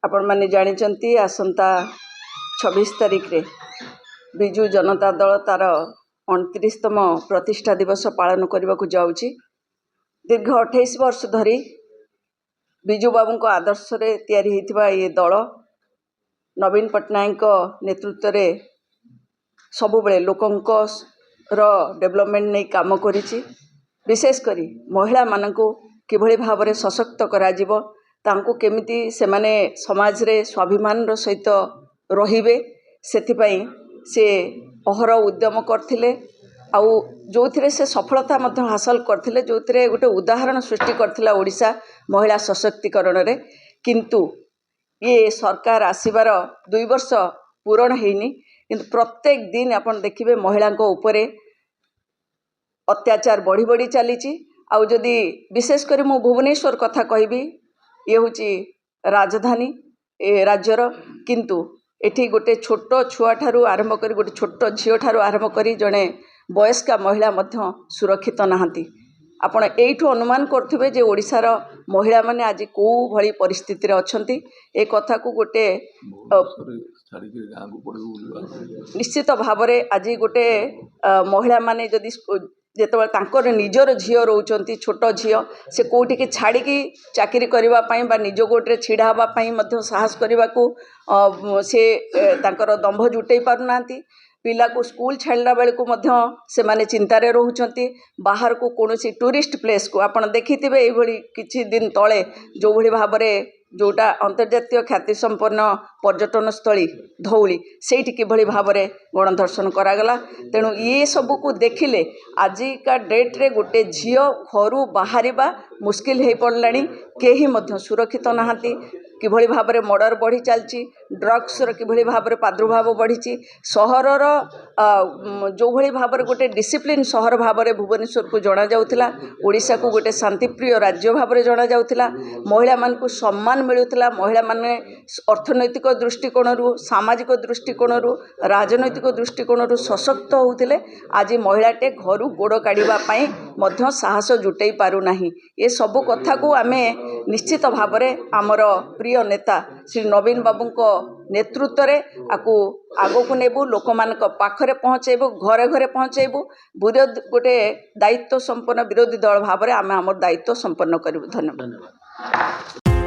आपण माने जानिचंती आसंता 26 तारिख रे बिजु जनता दल तार 29तम प्रतिष्ठा दिवस पालन करने को जाऊँगी। दीर्घ 28 वर्ष धरी बिजु बाबू को आदर्श रे तैयारी होइतिबा ये दल नवीन पट्टनायक नेतृत्व रे सबु बेले लोकंक डेवलपमेंट नहीं काम करिछि। विशेष करी महिला मानक किभली भाव में सशक्त करा जिवो, तांको केमिति सेमाने समाज रे स्वाभिमान सहित रहिबे सेथिपई से अहर उद्यम करथिले। आउ जो थिरे से सफलता मध्य हासिल करथिले, जो थिरे गोटे उदाहरण सृष्टि करथिला ओडिशा महिला सशक्तिकरण रे। किंतु ये सरकार आसीबार 2 वर्ष पूर्ण हेनी, किंतु प्रत्येक दिन आपण देखिबे महिला को ऊपरे अत्याचार बढ़ी बढ़ी चली। आउ जदि विशेष करी मु भुवनेश्वर कथा कहबी, ये हूँ राजधानी राज्यर, किंतु एठी गोटे छोट छुआ ठारू आरंभ करी गोटे छोट झील ठारू आरंभ करी जड़े वयस्का महिला मध्य सुरक्षित नहांती। आपण एठू अनुमान करथिबे जे ओडिशार महिला माने आज को भली परिस्थिति रे अछंती। ए कथा को गोटे निश्चित भाव रे आज गोटे महिला माने जदि जेतबे तांकर निजर झियो रोचंती, छोट झियो से कोठी के छाड़ी की चाकरी करबा पई बा निज गोटरे छिड़ा हबा पई मध्य साहस करबा को से तांकर दंभ जुटै पारु नांती। पिला को स्कूल छाड़ला बेल को मध्य से माने चिंतार रोचंती। बाहर को कोनोसी टूरिस्ट प्लेस को आपण देखिथिबे एई भली किछि दिन तळे जो भली भाव रे जोटा अंतर्जातीय ख्याति संपन्न पर्यटन स्थली धौली सेठी किभली भाव रे गणधर्षण करागला। तेणु ये सबू को देखिले आजिका डेट रे गोटे झियो घरू बाहरिबा मुश्किल हो पड़लानी। केही मध्य सुरक्षित नहांती। किभली भाव में मर्डर बढ़ी चलची, ड्रग्स किभली भाव में प्रादुर्भाव बढ़ी, सहरर जो भली भाव में गोटे डिसिप्लिन सहर भाव में भुवनेश्वर को जना जाउथिला, ओडिशा को गोटे शांतिप्रिय राज्य भाव में जना जाउथिला। महिला मान को सम्मान मिलुथिला। महिला माने अर्थनैतिक दृष्टिकोण, सामाजिक दृष्टिकोण, राजनैतिक दृष्टिकोण सशक्त होउथिले। आज महिलाटे घर गोड़ काढ़ा मध्य साहस जुटै पारु नाही। ये सब कथा को आमे निश्चित भाव में आमर प्रिय नेता श्री नवीन बाबू को नेतृत्व रे आकु आगो को नेबू, लोक मान पाखरे पहुँचेबू, घरे घरे पहुँचेबू। विरोध गोटे दायित्व संपन्न विरोधी दल भाव में आम आम दायित्व संपन्न करूँ। धन्यवाद।